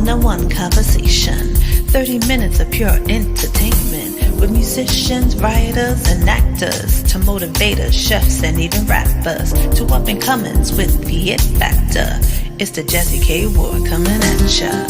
one-on-one conversation. 30 minutes of pure entertainment with musicians, writers, and actors to motivators, chefs, and even rappers to up-and-comings with the it factor. It's the Jazzie KWard coming at ya.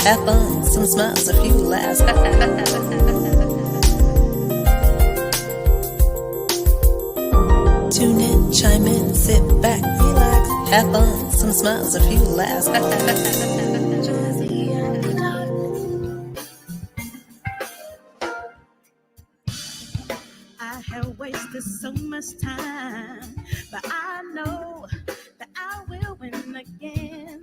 Have fun, some smiles, a few laughs. Tune in, chime in, sit back, relax. Have fun, some smiles, a few laughs. I have wasted so much time, but I know that I will win again.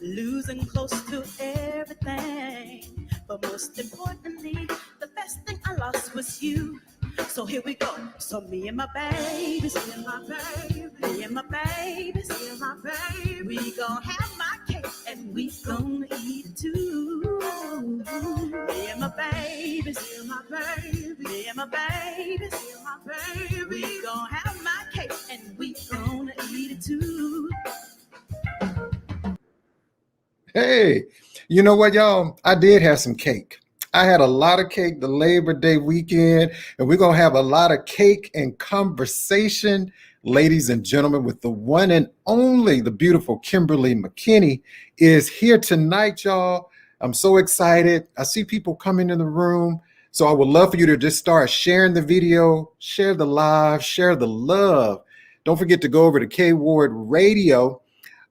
Losing close to everything, but most importantly, the best thing I lost was you. So here we go. So me and my babies, me and my baby, me and my babies, me and my baby, we gon' have my cake and we gon' eat it too. Me and my babies, me and my baby, me and my babies, me and my baby, we gon' have my cake and we gon' eat it too. Hey, you know what, y'all? I did have some cake. I had a lot of cake the Labor Day weekend, and we're going to have a lot of cake and conversation, ladies and gentlemen, with the one and only, the beautiful Kimberlye McKinney is here tonight, y'all. I'm so excited. I see people coming in the room, so I would love for you to just start sharing the video, share the live, share the love. Don't forget to go over to KWard Radio,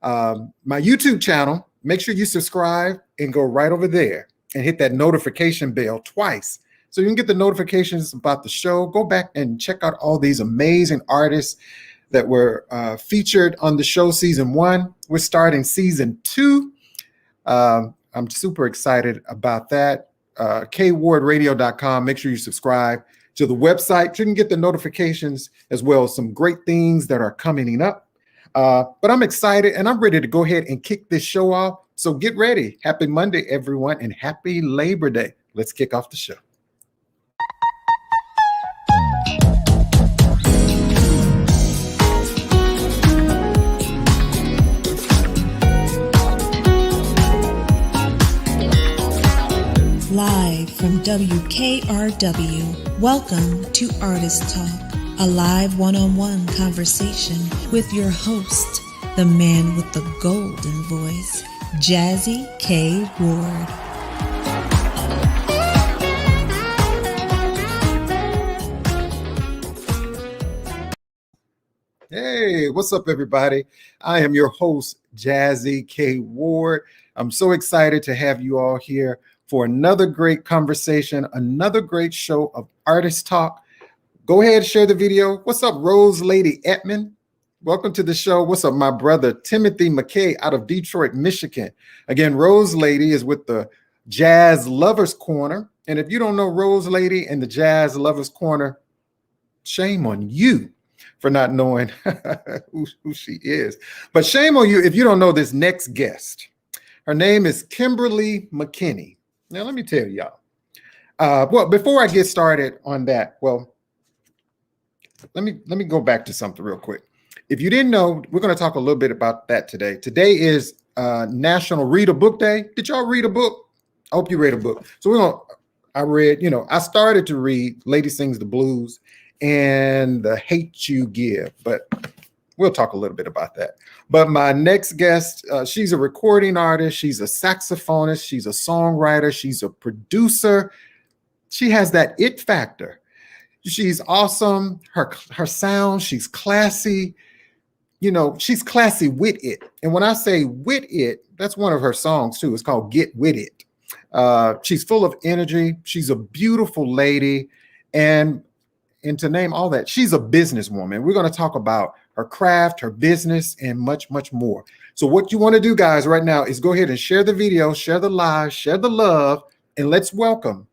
my YouTube channel. Make sure you subscribe and go right over there and hit that notification bell twice so you can get the notifications about the show. Go back and check out all these amazing artists that were featured on the show season 1. We're starting season 2. I'm super excited about that. KWardRadio.com. Make sure you subscribe to the website so you can get the notifications as well as some great things that are coming up. But I'm excited and I'm ready to go ahead and kick this show off. So get ready. Happy Monday, everyone, and happy Labor Day. Let's kick off the show. Live from WKRW, welcome to Artist Talk, a live one-on-one conversation with your host, the man with the golden voice, Jazzie KWard. Hey, what's up, everybody? I am your host, Jazzie KWard. I'm so excited to have you all here for another great conversation, another great show of Artist Talk. Go ahead, share the video. What's up, Rose Lady Edmond? Welcome to the show. What's up, my brother, Timothy McKay out of Detroit, Michigan. Again, Rose Lady is with the Jazz Lovers Corner. And if you don't know Rose Lady and the Jazz Lovers Corner, shame on you for not knowing who she is. But shame on you if you don't know this next guest. Her name is Kimberlye McKinney. Now, let me tell y'all. Well, before I get started on that, well, let me go back to something real quick. If you didn't know, we're going to talk a little bit about that today. Today is National Read a Book Day. Did y'all read a book? I hope you read a book. So we're going to I read, I started to read Lady Sings the Blues and The Hate You Give, but we'll talk a little bit about that. But my next guest, she's a recording artist, she's a saxophonist, she's a songwriter, she's a producer. She has that it factor. She's awesome. Her sound, she's classy. She's classy with it. And when I say with it, that's one of her songs too. It's called Get With It. She's full of energy. She's a beautiful lady. And to name all that, she's a businesswoman. We're going to talk about her craft, her business, and much, much more. So what you want to do, guys, right now is go ahead and share the video, share the live, share the love, and let's welcome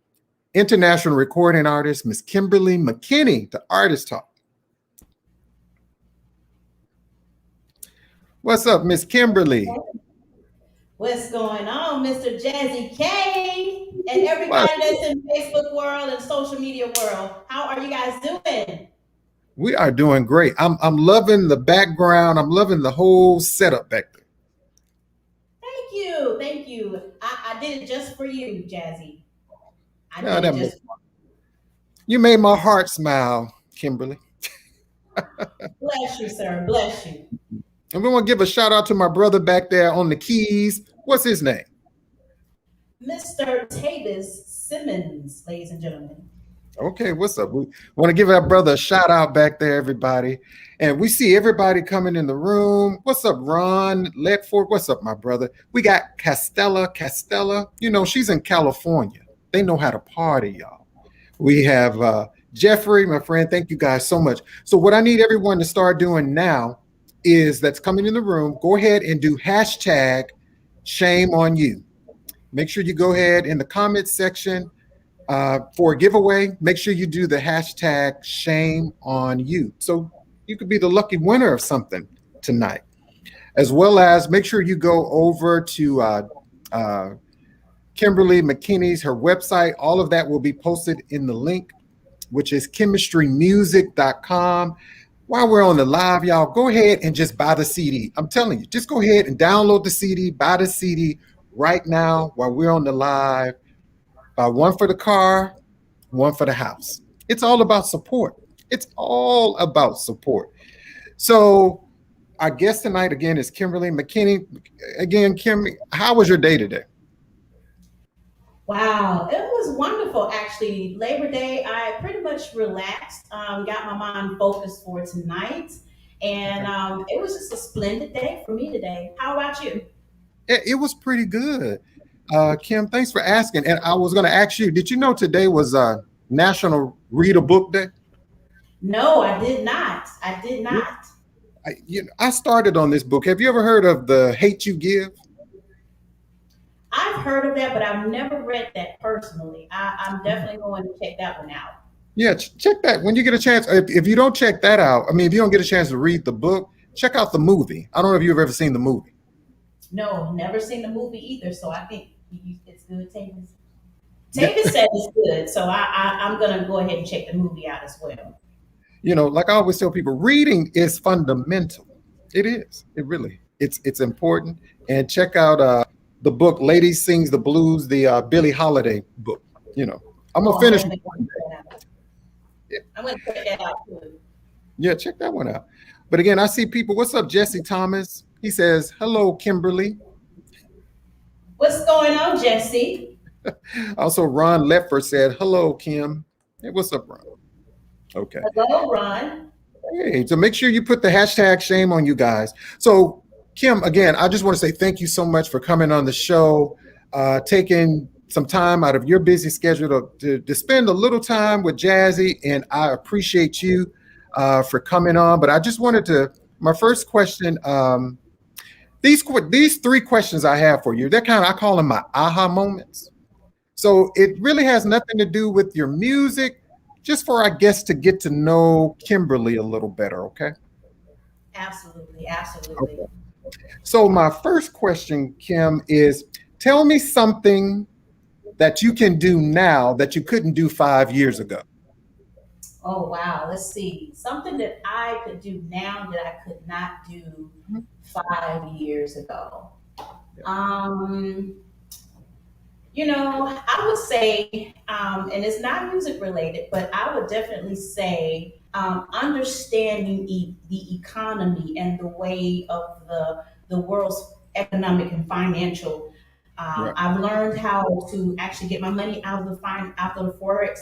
international recording artist, Miss Kimberlye McKinney to Artist Talk. What's up, Miss Kimberlye? What's going on, Mr. Jazzie K and everybody that's in Facebook world and social media world? How are you guys doing? We are doing great. I'm loving the background. I'm loving the whole setup back there. Thank you. Thank you. I did it just for you, Jazzie. I did it just for you. Made my heart smile, Kimberlye. Bless you, sir. Bless you. And we want to give a shout out to my brother back there on the keys. What's his name? Mr. Tavis Simmons, ladies and gentlemen. Okay, what's up? We want to give our brother a shout out back there, everybody. And we see everybody coming in the room. What's up, Ron Ledford? What's up, my brother? We got Castella. She's in California. They know how to party, y'all. We have Jeffrey, my friend. Thank you guys so much. So what I need everyone to start doing now is that's coming in the room, go ahead and do hashtag shame on you. Make sure you go ahead in the comments section for a giveaway. Make sure you do the hashtag shame on you. So you could be the lucky winner of something tonight. As well as make sure you go over to Kimberlye McKinney's, her website. All of that will be posted in the link, which is chemistrymusic.com. While we're on the live, y'all, go ahead and just buy the CD. I'm telling you, just go ahead and download the CD, buy the CD right now while we're on the live. Buy one for the car, one for the house. It's all about support. It's all about support. So our guest tonight, again, is Kimberlye McKinney. Again, Kim, how was your day today? Wow, it was wonderful, actually. Labor Day, I pretty much relaxed, got my mind focused for tonight, and it was just a splendid day for me today. How about you? It was pretty good. Kim, thanks for asking. And I was going to ask you, did you know today was National Read a Book Day? No, I did not. I did not. I started on this book. Have you ever heard of The Hate You Give? I've heard of that, but I've never read that personally. I'm definitely going to check that one out. Yeah, check that when you get a chance. If you don't check that out, if you don't get a chance to read the book, check out the movie. I don't know if you've ever seen the movie. No, never seen the movie either. So I think it's good. Tavis said it's good, so I'm going to go ahead and check the movie out as well. Like I always tell people, reading is fundamental. It is. It really. It's important. And check out the book Lady Sings the Blues, the Billie Holiday book. I'm gonna finish. I'm gonna check that out too. Yeah, check that one out. But again, I see people. What's up, Jesse Thomas? He says, "Hello, Kimberlye." What's going on, Jesse? Also, Ron Ledford said, "Hello, Kim." Hey, what's up, Ron? Okay. Hello, Ron. Hey, so make sure you put the hashtag shame on you guys. So Kim, again, I just want to say thank you so much for coming on the show, taking some time out of your busy schedule to spend a little time with Jazzie, and I appreciate you for coming on. But I just wanted to, my first question, these three questions I have for you, I call them my aha moments. So it really has nothing to do with your music, just for our guests to get to know Kimberlye a little better, okay? Absolutely, absolutely. Okay. So my first question, Kim, is tell me something that you can do now that you couldn't do 5 years ago. Oh, wow. Let's see. Something that I could do now that I could not do 5 years ago. I would say, and it's not music related, but I would definitely say understanding the economy and the way of the world's economic and financial. Right. I've learned how to actually get my money out of the forex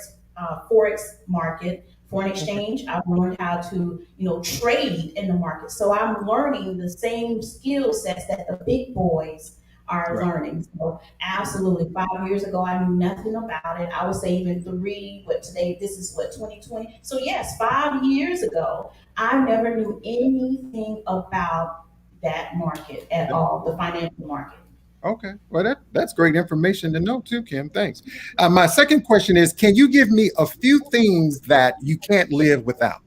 market, foreign Okay. exchange. I've learned how to trade in the market. So I'm learning the same skill sets that the big boys are Right. learning. So absolutely, 5 years ago I knew nothing about it. I would say even three, but today this is what 2020. So yes, 5 years ago I never knew anything about that market at all, the financial market. Okay. Well, that's great information to know too, Kim. Thanks. My second question is, can you give me a few things that you can't live without?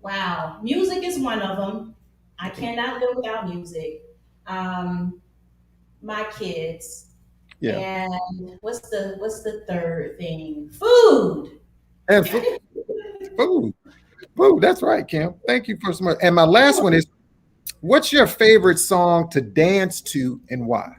Wow, music is one of them. I Okay. cannot live without music. Um, my kids, Yeah. and what's the third thing? Food. And food. Food. That's right, Kim. Thank you for so much. And my last one is, what's your favorite song to dance to and why?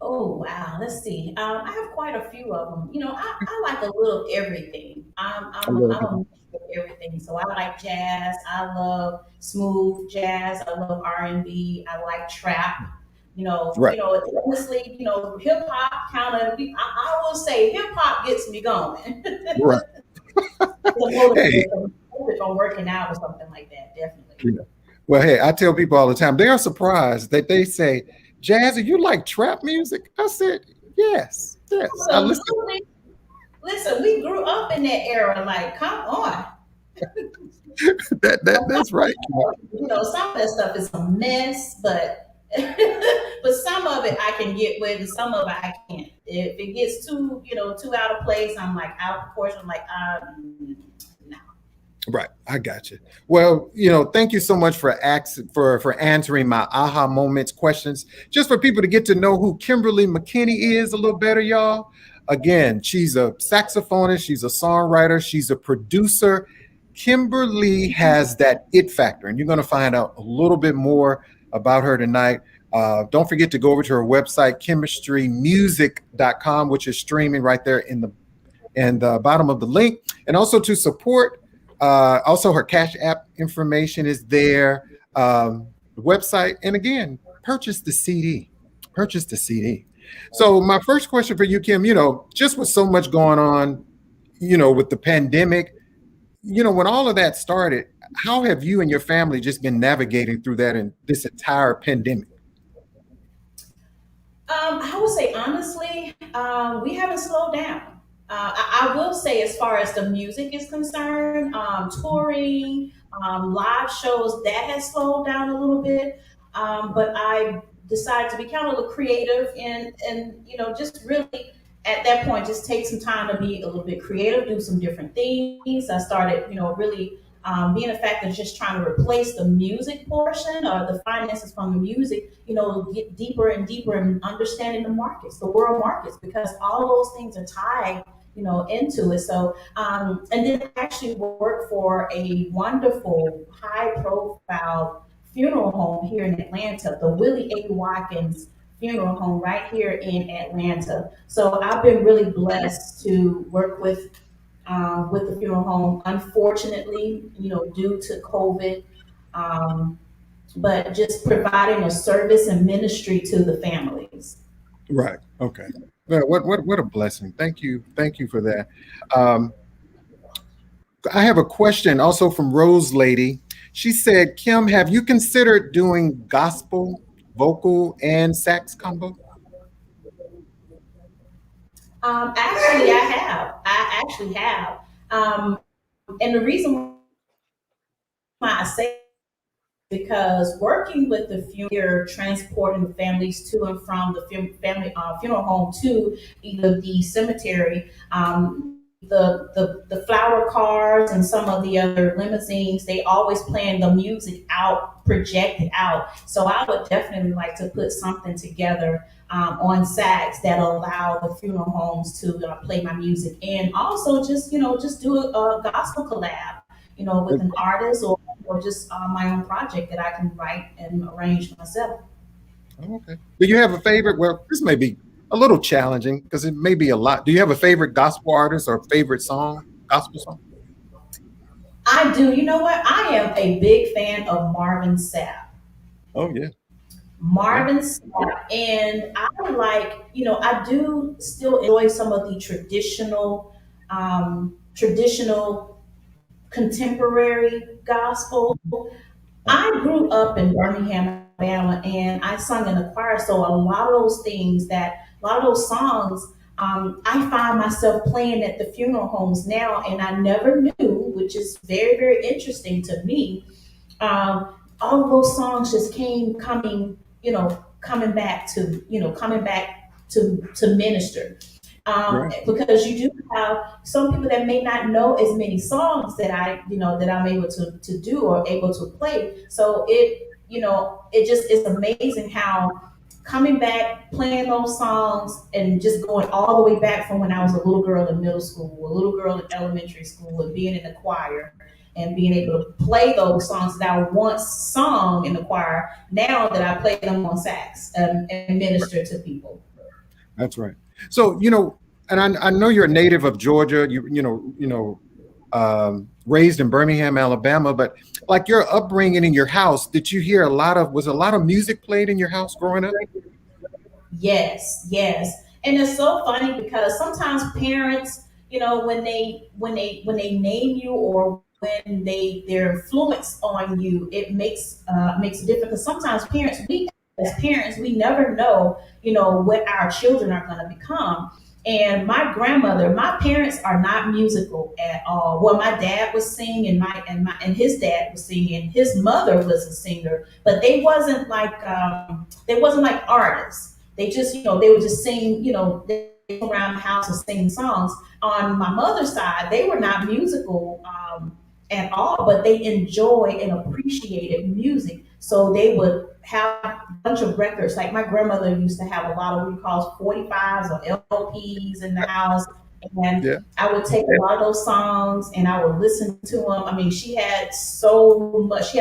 Oh wow, let's see. I have quite a few of them. I like a little of everything. I love I'm a it. mixture of everything. So I like jazz. I love smooth jazz. I love R&B. I like trap. Right. Honestly, hip hop kind of. I will say hip hop gets me going. Right. Hey. If I'm working out or something like that, definitely. Yeah. Well, hey, I tell people all the time, they are surprised that they say, Jazzy, you like trap music? I said, yes, yes. I listen. Absolutely. Listen, we grew up in that era. Like, come on. That's right, Kim. Some of that stuff is a mess, but but some of it I can get with, and some of it I can't. If it gets too out of place, I'm like out of proportion. I'm like, no. Right, I got you. Well, thank you so much for answering my aha moments questions. Just for people to get to know who Kimberly McKinney is a little better, y'all. Again, she's a saxophonist, she's a songwriter, she's a producer. Kimberly has that it factor, and you're going to find out a little bit more about her tonight. Don't forget to go over to her website, chemistrymusic.com, which is streaming right there in the bottom of the link, and also to support. Also, her Cash App information is there. The website, and again, purchase the CD. Purchase the CD. So, my first question for you, Kim, just with so much going on, with the pandemic, when all of that started, how have you and your family just been navigating through that and this entire pandemic? I would say honestly, we haven't slowed down. I will say, as far as the music is concerned, touring, live shows, that has slowed down a little bit. But I decided to be kind of a little creative and just really at that point just take some time to be a little bit creative, do some different things. I started, really being a fact of just trying to replace the music portion or the finances from the music, get deeper and deeper in understanding the markets, the world markets, because all those things are tied, into it. So, and then I actually work for a wonderful, high profile funeral home here in Atlanta, the Willie A. Watkins Funeral Home right here in Atlanta. So I've been really blessed to work with the funeral home. Unfortunately, due to COVID, um, but just providing a service and ministry to the families. Right. Okay. Well, what a blessing. Thank you for that. Um, I have a question also from Rose Lady. She said, Kim, have you considered doing gospel, vocal, and sax combo? Actually, I have. I actually have. And the reason why I say because working with the funeral, transporting the families to and from the family funeral home to either the cemetery, the flower cars and some of the other limousines, they always playing the music out, projected out. So I would definitely like to put something together on sax that allow the funeral homes to play my music and also just do a gospel collab, with an artist or just my own project that I can write and arrange myself. Oh, okay. Do you have a favorite? Well, this may be a little challenging because it may be a lot. Do you have a favorite gospel artist or favorite song, gospel song? I do. You know what? I am a big fan of Marvin Sapp. Oh yeah, yeah, Marvin Sapp, and I like, I do still enjoy some of the traditional contemporary gospel. right, I grew up in Birmingham, Alabama, and I sung in the choir. So a lot of those things a lot of those songs, I find myself playing at the funeral homes now, and I never knew, which is very, very interesting to me. Um, all of those songs just coming back to minister, right, because you do have some people that may not know as many songs that I'm able to do or able to play. So it just is amazing how coming back, playing those songs, and just going all the way back from when I was a little girl in middle school, a little girl in elementary school, and being in the choir and being able to play those songs that I once sung in the choir. Now that I play them on sax, and right. minister to people. That's right. So and I know you're a native of Georgia. Raised in Birmingham, Alabama, but like your upbringing in your house, did you hear was a lot of music played in your house growing up? Yes, yes. And it's so funny because sometimes parents, when they name you, or when their influence on you, it makes a difference. Because sometimes parents, we never know, what our children are going to become. And my parents are not musical at all. Well, my dad was singing, and his dad was singing. His mother was a singer, but they wasn't like artists. They just, they would just sing, they around the house and sing songs. On my mother's side, they were not musical, at all, but they enjoyed and appreciated music. So they would have a bunch of records. Like my grandmother used to have a lot of what we call 45s or LPs in the house. And Yeah, I would take a lot of those songs and I would listen to them. I mean, she had so much.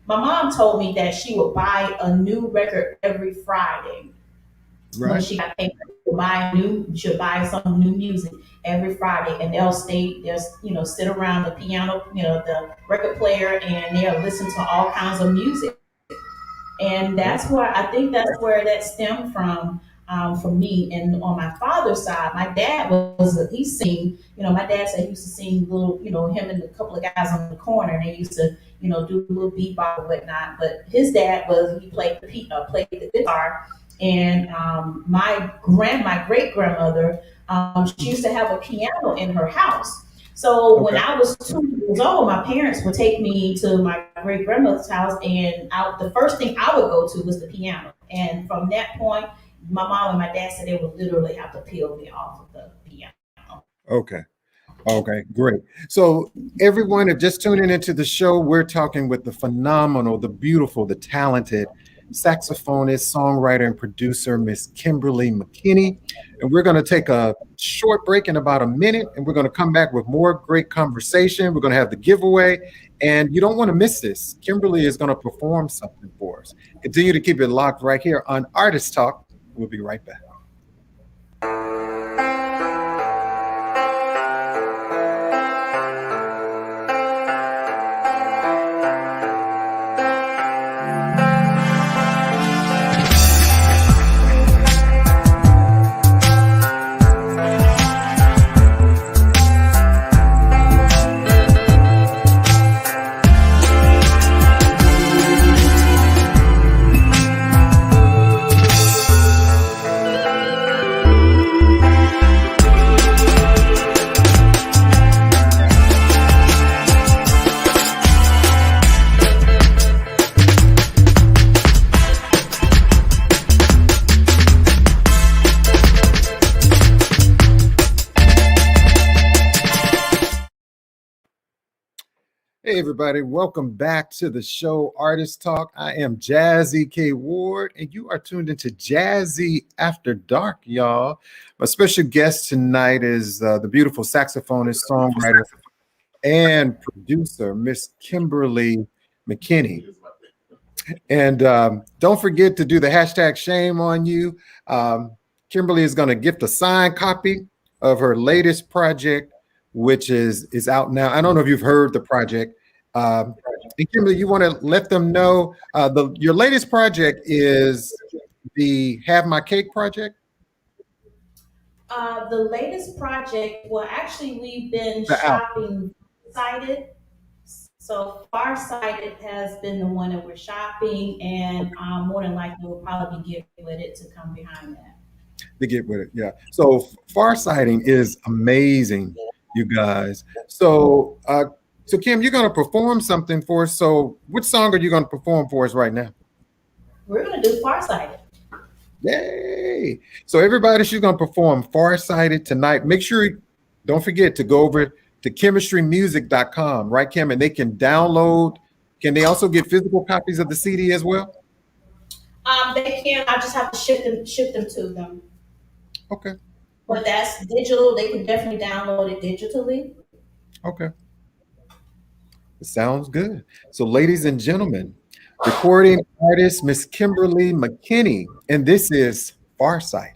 My mom told me that she would buy a new record every Friday when right. she got paid to buy she'll buy some new music every Friday, and they'll sit around the piano, the record player, and they'll listen to all kinds of music. And Yeah, that's where that stemmed from me. And on my father's side, my dad he sing. My dad said he used to sing little, him and a couple of guys on the corner, and they used to, do a little bebop and whatnot. But his dad he played the guitar. And my great grandmother, she used to have a piano in her house. So when okay, I was 2 years old, my parents would take me to my great grandmother's house, and the first thing I would go to was the piano. And from that point, my mom and my dad said they would literally have to peel me off of the piano. okay. Okay, great. So, everyone, if just tuning into the show, we're talking with the phenomenal, the beautiful, the talented saxophonist, songwriter, and producer, Miss Kimberlye McKinney. And we're going to take a short break in about a minute, and we're going to come back with more great conversation. We're going to have the giveaway, and you don't want to miss this. Kimberlye is going to perform something for us. Continue to keep it locked right here on Artist Talk. We'll be right back. Hey, everybody, welcome back to the show Artist Talk. I am Jazzie KWard, and you are tuned into Jazzie After Dark, y'all. My special guest tonight is the beautiful saxophonist, songwriter, and producer, Miss Kimberlye McKinney. And don't forget to do the hashtag shame on you. Um, Kimberly is going to gift a signed copy of her latest project, which is out now. I don't know if you've heard the project. And Kimberly, you want to let them know your latest project is the Have My Cake project. The latest project, well, actually, we've been The album. shopping cited. So Farsighted has been the one that we're shopping, and more than likely we'll probably be Get With It to come behind that. To get with it. Yeah. So farsighting is amazing, you guys. So Kim, you're gonna perform something for us. So which song are you gonna perform for us right now? We're gonna do Farsighted. Yay! So everybody, she's gonna perform Farsighted tonight. Make sure, don't forget to go over to chemistrymusic.com, right, Kim? And they can download. Can they also get physical copies of the CD as well? They can. I just have to ship them to them. Okay. But that's digital. They can definitely download it digitally. Okay. It sounds good. So, ladies and gentlemen, recording artist Miss Kimberlye McKinney, and this is Farsight.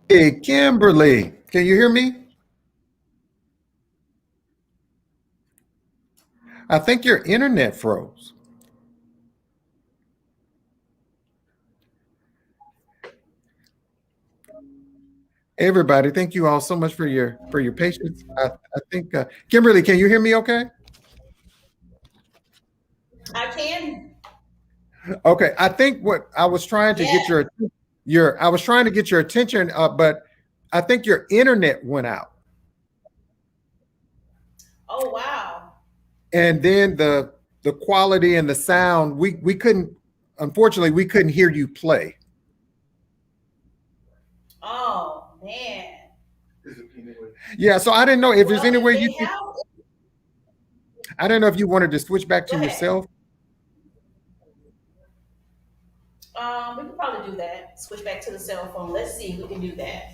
Hey, Kimberly, can you hear me? I think your internet froze. Everybody, thank you all so much for your patience. I think Kimberly, can you hear me okay? I can. Okay, I think what I was trying to get Yeah. your I was trying to get your attention, but I think your internet went out. Oh wow. And then the quality and the sound, we couldn't, unfortunately, we couldn't hear you play. Oh man. Yeah, so I didn't know if there's Well, any if way they you could, have, I don't know if you wanted to switch back go to ahead. yourself. We could probably do that. Switch back to the cell phone. Let's see if we can do that.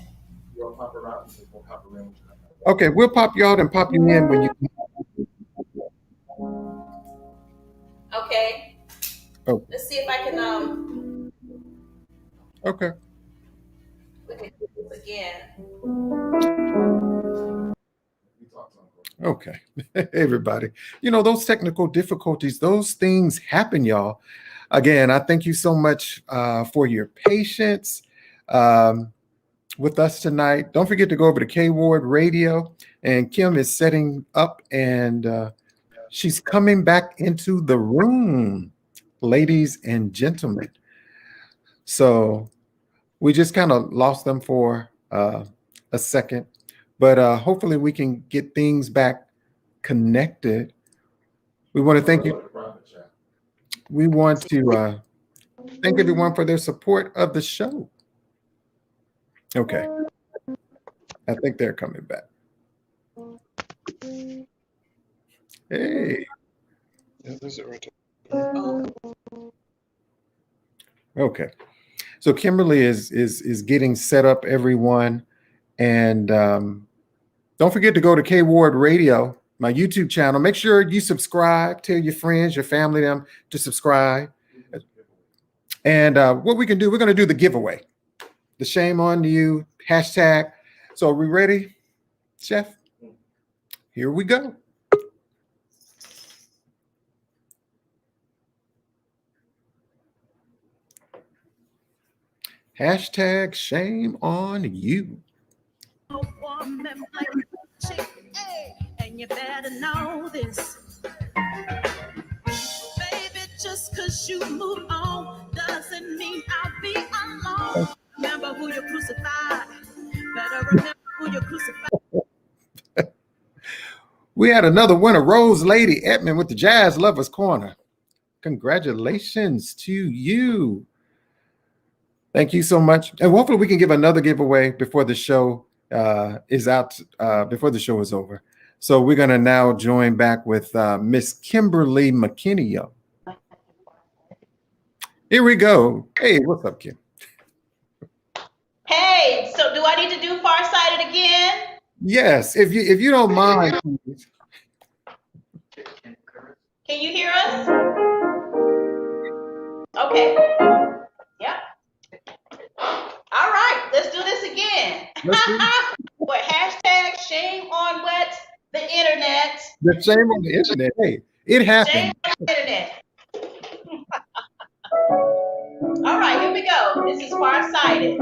Okay, we'll pop you out and pop you in when you. Okay. Oh, Let's see if I can okay. we can do this again. Okay, everybody. You know, those technical difficulties, those things happen, y'all. Again, I thank you so much for your patience with us tonight. Don't forget to go over to KIMBERLYE Radio, and Kim is setting up, and she's coming back into the room, ladies and gentlemen. So we just kind of lost them for a second, but hopefully we can get things back connected. We want to thank you. We want to thank everyone for their support of the show. Okay, I think they're coming back. Hey, okay. So Kimberly is getting set up, everyone, and don't forget to go to KIMBERLYE Radio, my YouTube channel. Make sure you subscribe. Tell your friends, your family, them to subscribe. And what we can do, we're going to do the giveaway, the shame on you hashtag. So are we ready, Chef? Here we go. Hashtag shame on you. And you better know this. Baby, just cause you move on doesn't mean I'll be alone. Remember who you crucified. Better remember who you crucified. We had another winner, Rose Lady Edmond with the Jazz Lovers Corner. Congratulations to you. Thank you so much. And hopefully we can give another giveaway before the show is out, before the show is over. So we're going to now join back with Miss KIMBERLYE MCKINNEY. Here we go. Hey, what's up, Kim? Hey, so do I need to do Farsighted again? Yes, if you don't mind. Please. Can you hear us? Okay. Let's see. What hashtag shame on what? The internet. The shame on the internet. Hey, it Shame happened. on the internet. All right, here we go. This is Farsighted.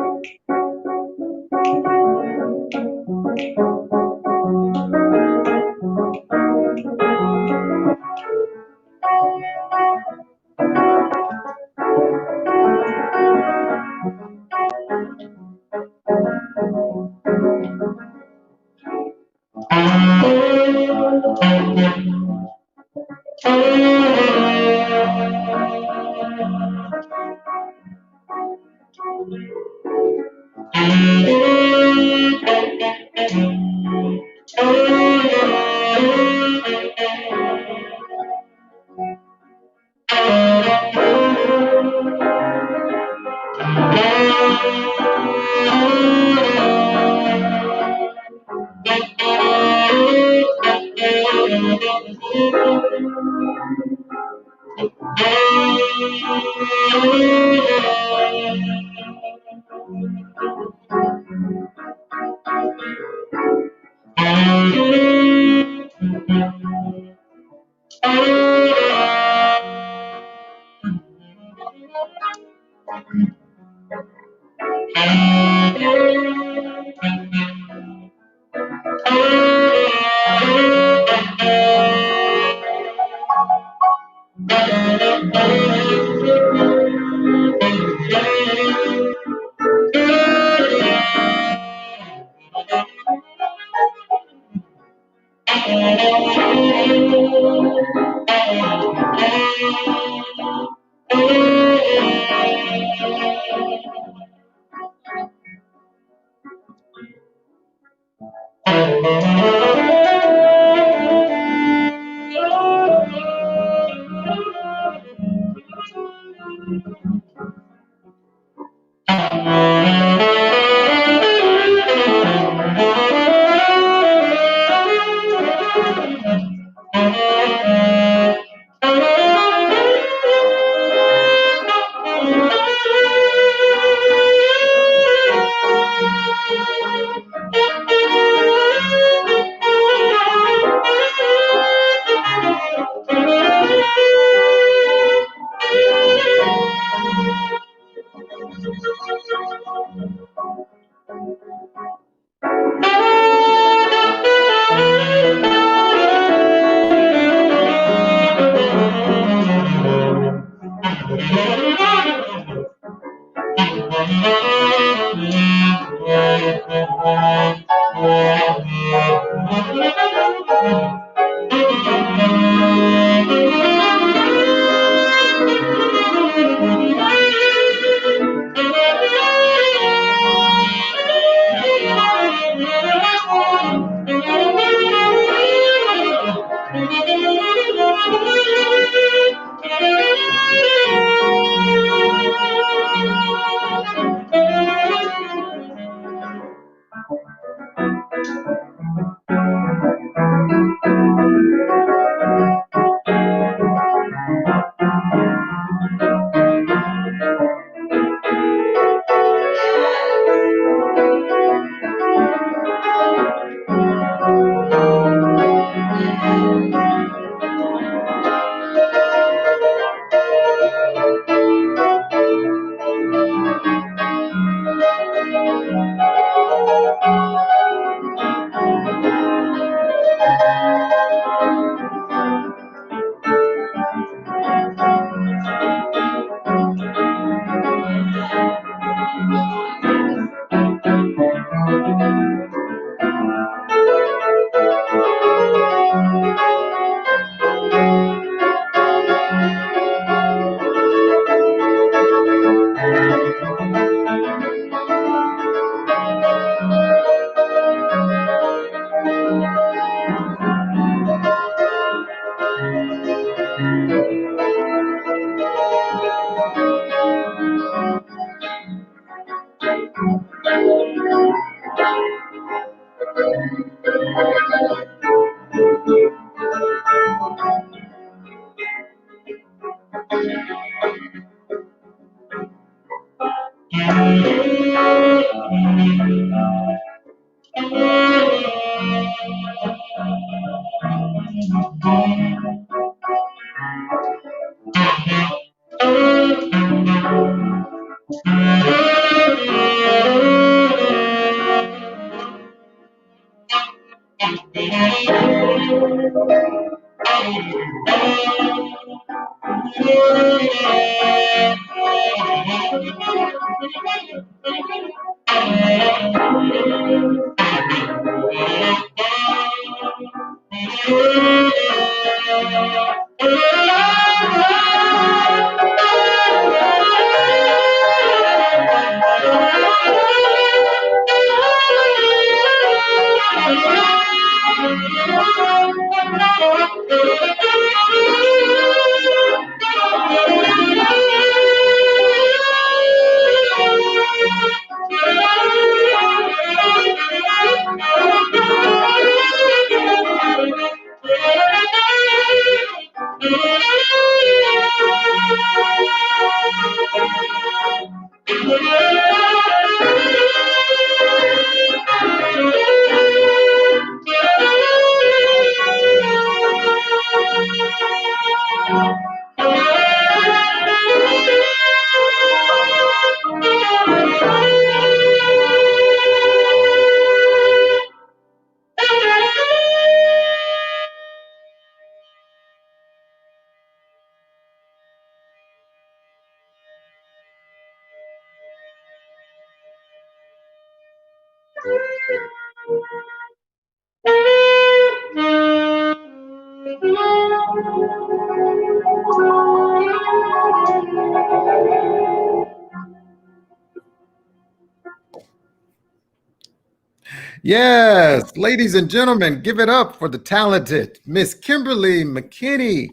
Yes, ladies and gentlemen, give it up for the talented Miss Kimberlye McKinney.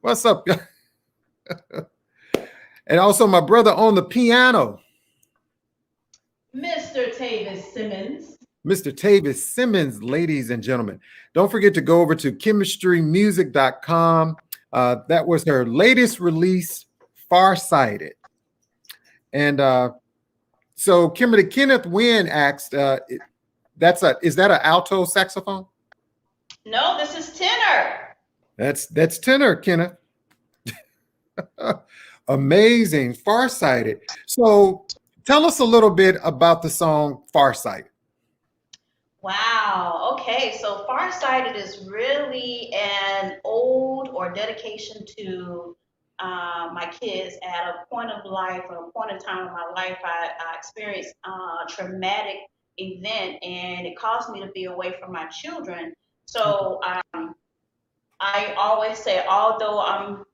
What's up? And also my brother on the piano, Mr. Tavis Simmons. Mr. Tavis Simmons, ladies and gentlemen. Don't forget to go over to chemistrymusic.com. That was her latest release, Farsighted. And so Kimberly, Kenneth Wynn asked, is that an alto saxophone? No, this is tenor. That's tenor, Kenneth. Amazing, Farsighted. So tell us a little bit about the song Farsighted. Wow. Okay. So Farsighted is really an ode or dedication to my kids. At a point of life, or a point in time in my life, I experienced a traumatic event, and it caused me to be away from my children. So I always say, although I'm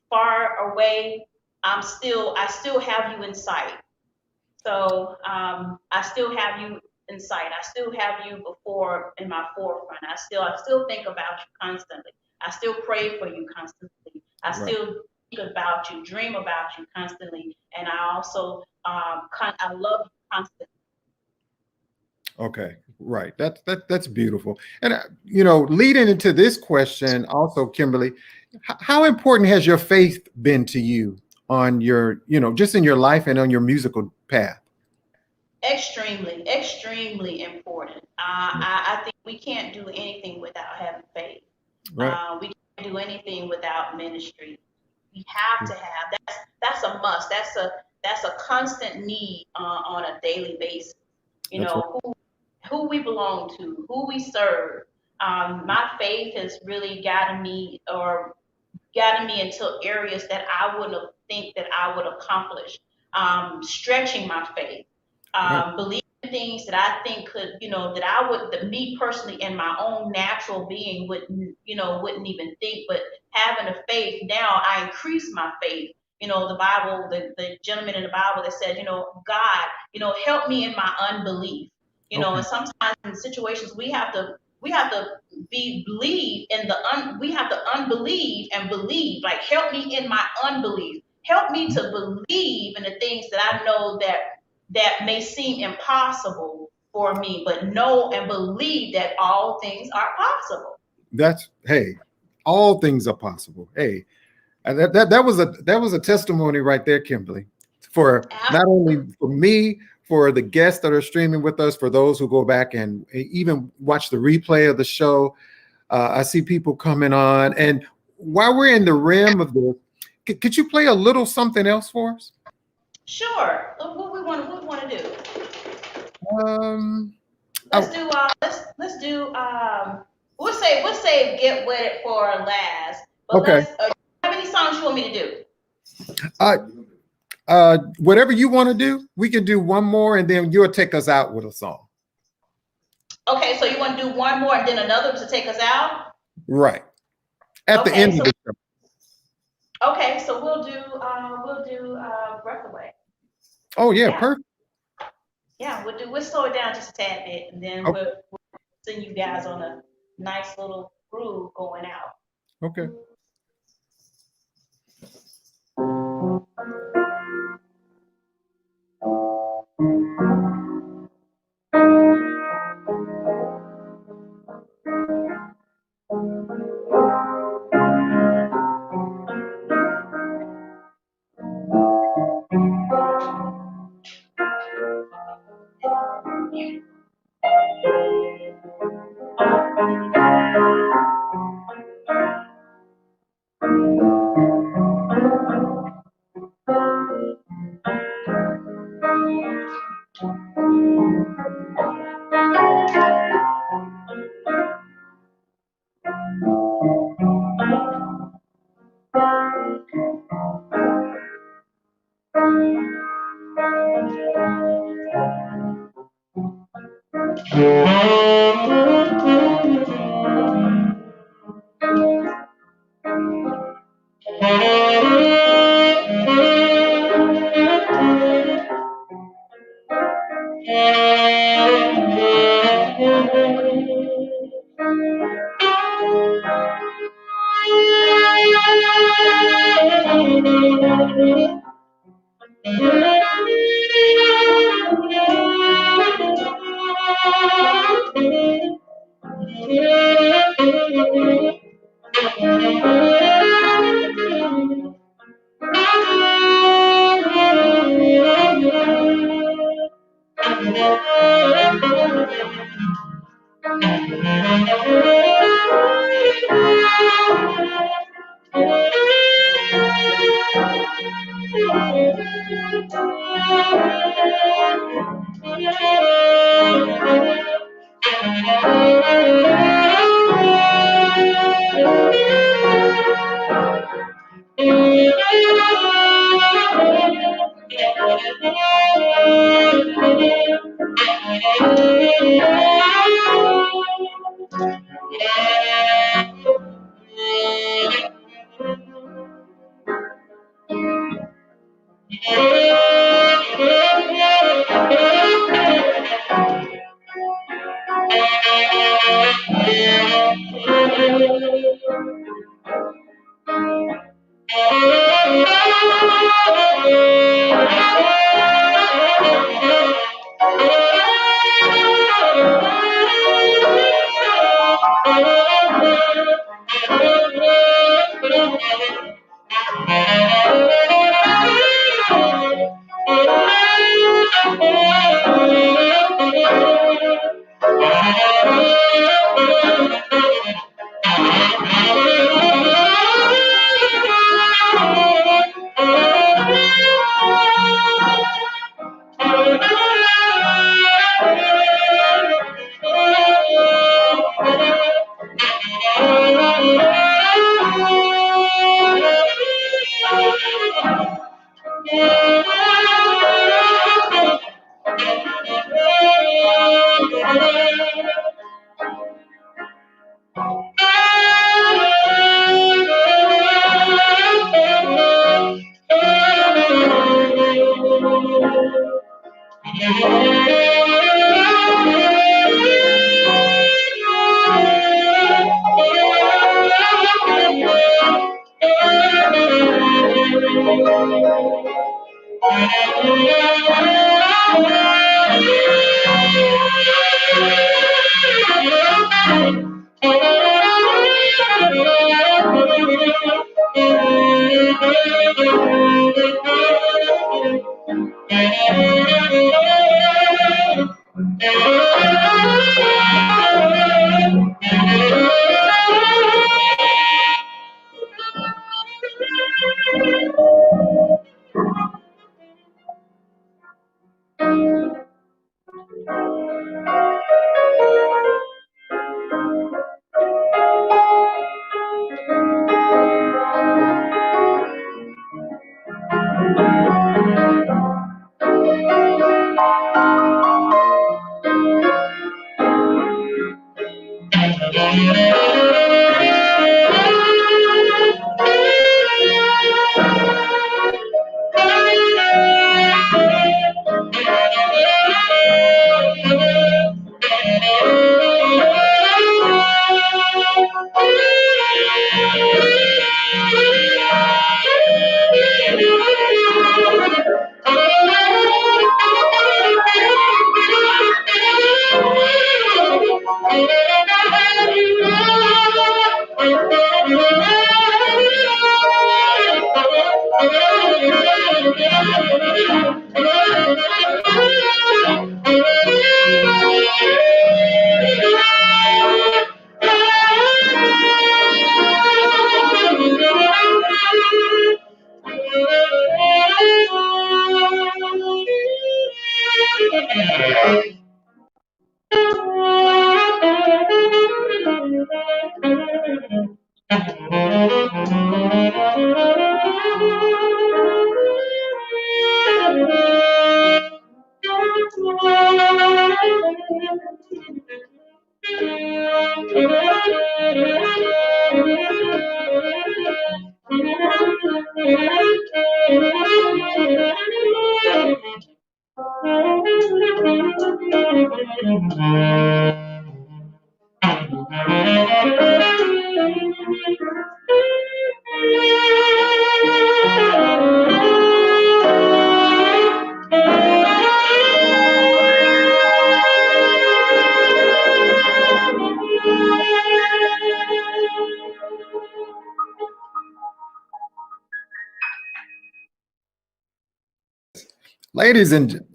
far away, I still have you in sight. So I still have you in sight. I still have you before in my forefront. I still think about you constantly. I still pray for you constantly. I still think about you, dream about you constantly, and I also I love you constantly. Okay, right. That's beautiful. And leading into this question, also, Kimberly, how important has your faith been to you on your, just in your life and on your musical path? Extremely, extremely important. I think we can't do anything without having faith. Right. We can't do anything without ministry. We have to have that's a must. That's a constant need on a daily basis. That's right. Who we belong to, who we serve. My faith has really gotten me into areas that I wouldn't have think that I would accomplish. Stretching my faith, Right. believing things that I think could, that me personally in my own natural being wouldn't even think. But having a faith now, I increase my faith. The Bible, the gentleman in the Bible that said, God, help me in my unbelief. Okay. And sometimes in situations we have to believe in we have to unbelieve and believe. Like, help me in my unbelief. Help me to believe in the things that I know that may seem impossible for me, but know and believe that all things are possible. Hey, all things are possible. Hey, and that was a testimony right there, Kimberly, for not only for me, for the guests that are streaming with us, for those who go back and even watch the replay of the show. I see people coming on. And while we're in the rim of this, could you play a little something else for us? Sure. What we want to do? Um, let's do we'll say Get With It for last. But okay. How many songs you want me to do? Whatever you want to do, we can do one more and then you'll take us out with a song. Okay, so you want to do one more and then another to take us out? Right. At the end of the show. Okay, so we'll do Breath Away. Oh yeah, perfect. Yeah, we'll slow it down just a tad bit and then we'll send you guys on a nice little groove going out. Okay.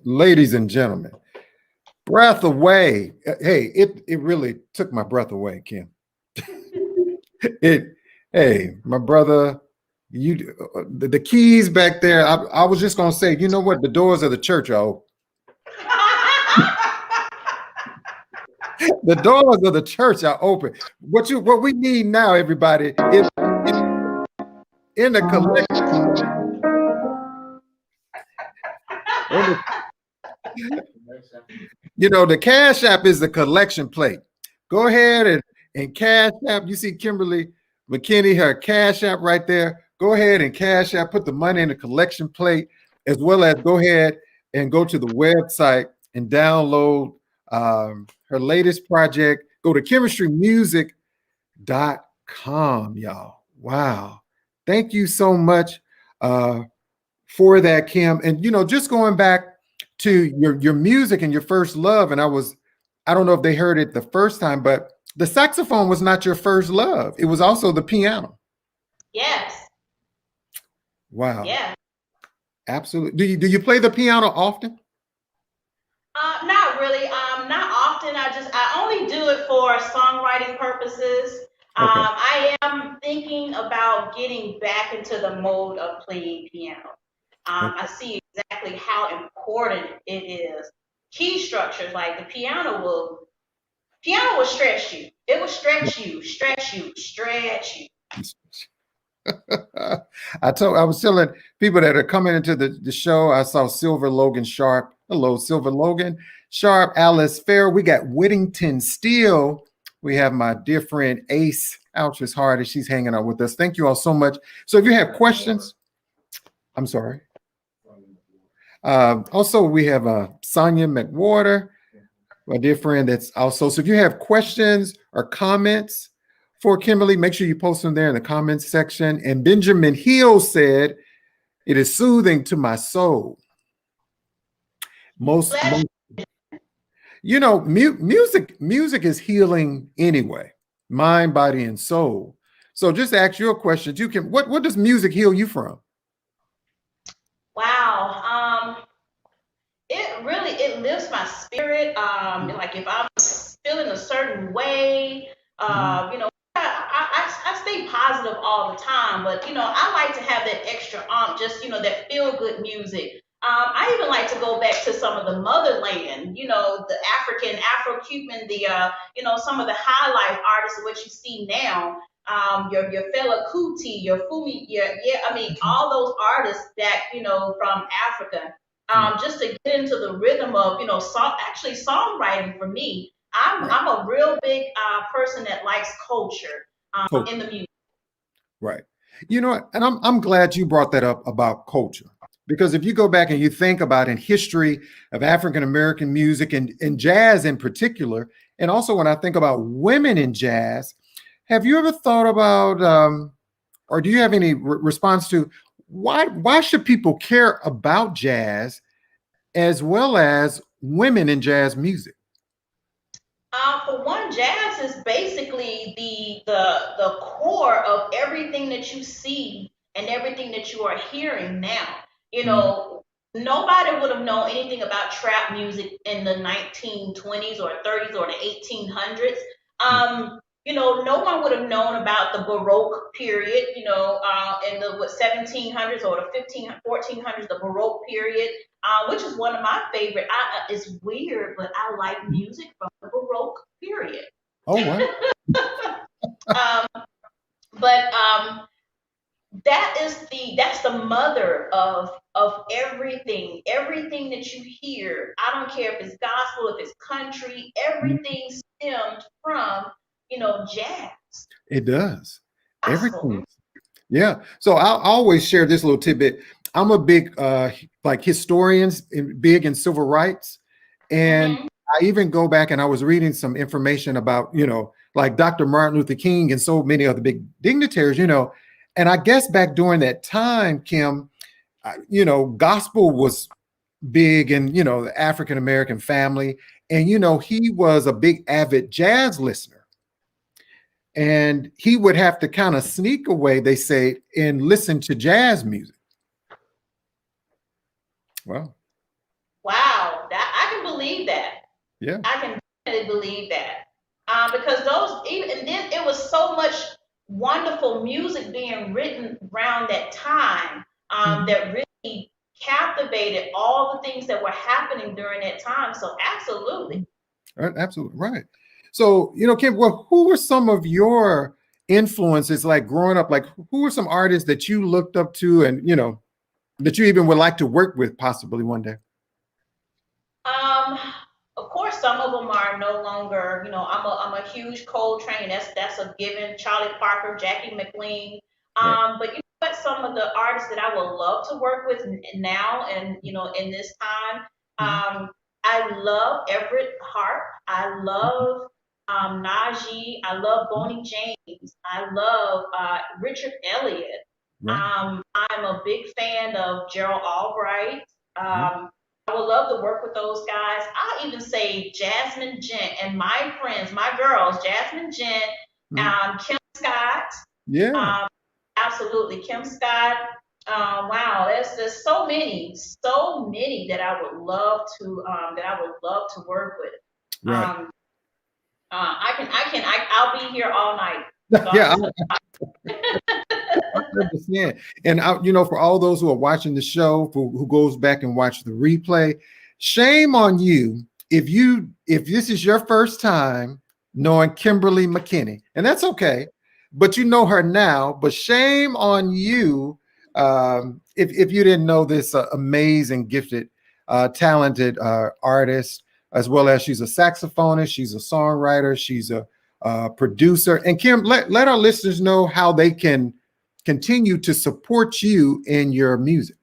Ladies and gentlemen, breath away. Hey, it really took my breath away, Kim. Hey, my brother, the keys back there. I was just gonna say, you know what? The doors of the church are open. The doors of the church are open. What we need now, everybody, is in the collection. You know, the Cash App is the collection plate. Go ahead and Cash App. You see Kimberly McKinney, her Cash App right there. Go ahead and Cash App, put the money in the collection plate, as well as go ahead and go to the website and download her latest project. Go to chemistrymusic.com, y'all. Wow. Thank you so much for that, Kim. And, you know, just going back to your music and your first love, and I don't know if they heard it the first time, but the saxophone was not your first love. It was also the piano. Yes. Wow. Yeah. Absolutely. Do you play the piano often? Not really. Not often. I only do it for songwriting purposes. Okay. I am thinking about getting back into the mode of playing piano. I see exactly how important it is. Key structures, like the piano will stretch you. It will stretch you. I was telling people that are coming into the show, I saw Silver Logan Sharp. Hello, Silver Logan Sharp, Alice Fair. We got Whittington Steele. We have my dear friend Ace Ouch's Heart, and she's hanging out with us. Thank you all so much. So if you have questions, I'm sorry. Also, we have Sonia McWhorter, my dear friend that's also. So if you have questions or comments for Kimberly, make sure you post them there in the comments section. And Benjamin Hill said, "It is soothing to my soul." Most you know, music is healing anyway, mind, body, and soul. So just ask your questions. You can. What does music heal you from? Wow. It lifts my spirit. Like if I'm feeling a certain way, you know, I stay positive all the time, but you know, I like to have that extra just you know, that feel good music. I even like to go back to some of the motherland, you know, the Afro-Cuban, you know, some of the high life artists, what you see now, your Fela Kuti, your Fumi, I mean, all those artists that, you know, from Africa, just to get into the rhythm of, you know, songwriting for me. I'm a real big person that likes culture in the music. Right. You know what? And I'm glad you brought that up about culture. Because if you go back and you think about in history of African American music and jazz in particular, and also when I think about women in jazz, have you ever thought about, or do you have any response to why should people care about jazz as well as women in jazz music? For one, jazz is basically the core of everything that you see and everything that you are hearing now. You know, nobody would have known anything about trap music in the 1920s or 30s or the 1800s. You know, no one would have known about the Baroque period, you know, in the 1700s or the 1400s, the Baroque period. which is one of my favorite. It's weird, but I like music from the Baroque period. Oh, wow. um, but that's the mother of everything that you hear. I don't care if it's gospel, if it's country, everything stemmed from jazz, It does. gospel. Everything. Yeah. So I'll always share this little tidbit. I'm a big like historians big in civil rights. And Mm-hmm. I even go back and I was reading some information about, like Dr. Martin Luther King and so many other big dignitaries, and I guess back during that time, Kim, gospel was big in, the African American family. And, he was a big avid jazz listener. And he would have to kind of sneak away, they say, and listen to jazz music. Well, Wow, that I can believe that. yeah. I can definitely believe that. Because those even and then it was so much wonderful music being written around that time Mhm. that really captivated all the things that were happening during that time. So absolutely. Right, absolutely right. So, Kim, well, who were some of your influences like growing up? Like, who were some artists that you looked up to and, that you even would like to work with possibly one day? Um, of course, some of them are no longer. I'm a huge Coltrane. That's a given. Charlie Parker, Jackie McLean. Right. But you know what? Some of the artists that I would love to work with now, and in this time, Mhm. I love Everett Harp. I love Najee. I love Mhm. Boney James. I love Richard Elliott. Right. I'm a big fan of Gerald Albright. Right. I would love to work with those guys. I'll even say Jasmine Gent and my friends, my girls, Jasmine Gent, Mhm. Kim Scott, Yeah. um, absolutely Kim Scott. Wow, there's so many that I would love to work with. Right. I'll be here all night. So I'm Yeah, just I understand. And for all those who are watching the show, who goes back and watch the replay, shame on you if this is your first time knowing Kimberly McKinney, and that's okay, but you know her now. But shame on you if you didn't know this amazing, gifted, talented artist, as well as she's a saxophonist, she's a songwriter, she's a producer. And Kim, let our listeners know how they can continue to support you in your music.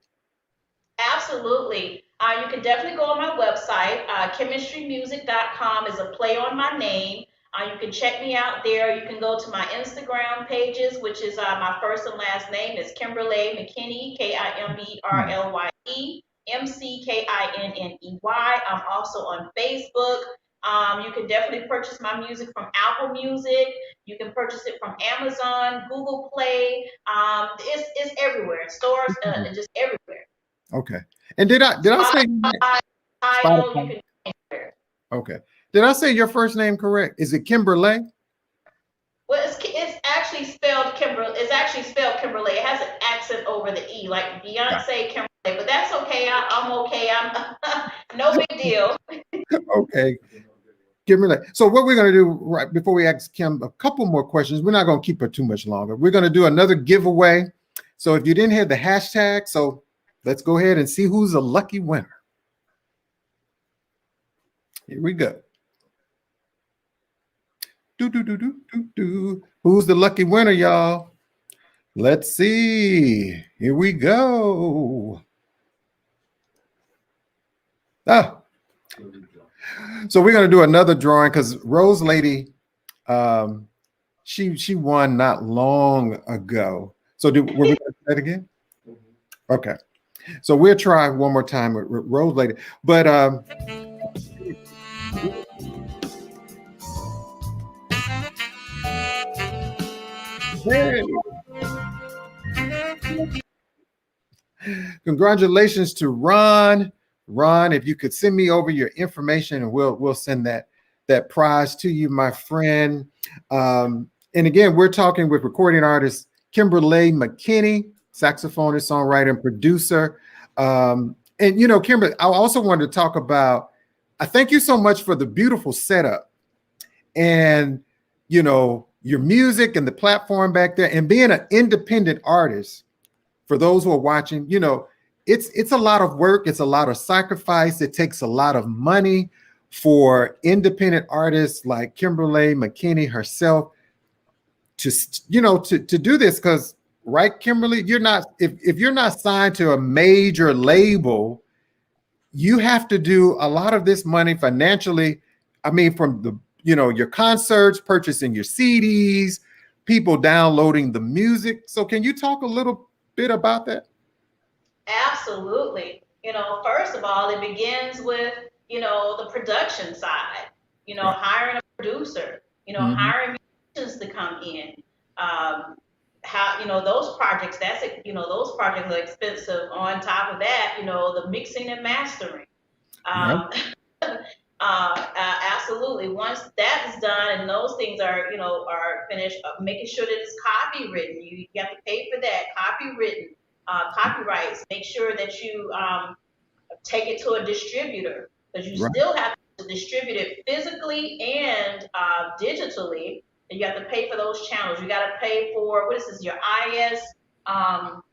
Absolutely. You can definitely go on my website. Chemistrymusic.com is a play on my name. You can check me out there. You can go to my Instagram pages, which is my first and last name is Kimberlye McKinney, KIMBERLYE, MCKINNEY. I'm also on Facebook. You can definitely purchase my music from Apple Music. You can purchase it from Amazon, Google Play. It's everywhere. Stores, just everywhere. Okay. And did I say Spotify, Tidal, you Spotify? can anywhere. Okay. Did I say your first name correct? Is it Kimberlye? Well, it's actually spelled It's actually spelled Kimberly. It has an accent over the e, like Yeah. Beyonce Kimberly. But that's okay. I'm okay. I'm no big deal. Okay. Kimberlye. So what we're going to do right before we ask Kim a couple more questions, we're not going to keep her too much longer. We're going to do another giveaway. So if you didn't hit the hashtag, so let's go ahead and see who's a lucky winner. Here we go. Do, do, do, do, do, do. Who's the lucky winner, y'all? Let's see. Here we go. Ah. So we're going to do another drawing because Rose Lady, she won not long ago. So were we going to do that again? Okay. So we'll try one more time with Rose Lady. But hey, congratulations to Ron. Ron, if you could send me over your information and we'll send that prize to you, my friend. And again, we're talking with recording artist Kimberlye McKinney, saxophonist, songwriter, and producer. And you know, Kimberly, I also wanted to talk about. I thank you so much for the beautiful setup, and you know, your music and the platform back there, and being an independent artist. For those who are watching, you know, it's a lot of work. It's a lot of sacrifice. It takes a lot of money for independent artists like Kimberlye McKinney herself to, you know, to do this. Because, right, Kimberly, you're not, if you're not signed to a major label, you have to do a lot of this money financially. I mean, from the, you know, your concerts, purchasing your CDs, people downloading the music. So can you talk a little bit about that? Absolutely. You know, first of all, it begins with, you know, the production side, you know, Right. hiring a producer, you know, Mhm. hiring musicians to come in. How, you know, those projects, you know, those projects are expensive. On top of that, you know, the mixing and mastering. Right. Um, absolutely. Once that is done and those things are, you know, are finished, making sure that it's copywritten. You have to pay for that, copywritten, copyrights. Make sure that you take it to a distributor because you Right. still have to distribute it physically and digitally. And you have to pay for those channels. You got to pay for what is this? Um,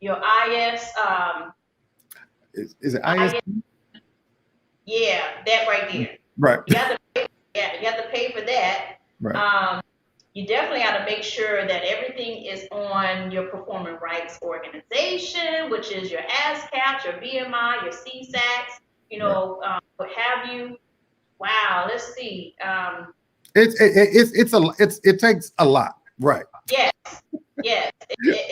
your IS, Is it IS? yeah, that right there. Right. You have to pay, yeah, you have to pay for that. Right. Um, you definitely got to make sure that everything is on your performing rights organization, which is your ASCAP, your BMI, your CSACs, you Right. know, what have you. Wow, let's see. It takes a lot. Right. Yes, yes,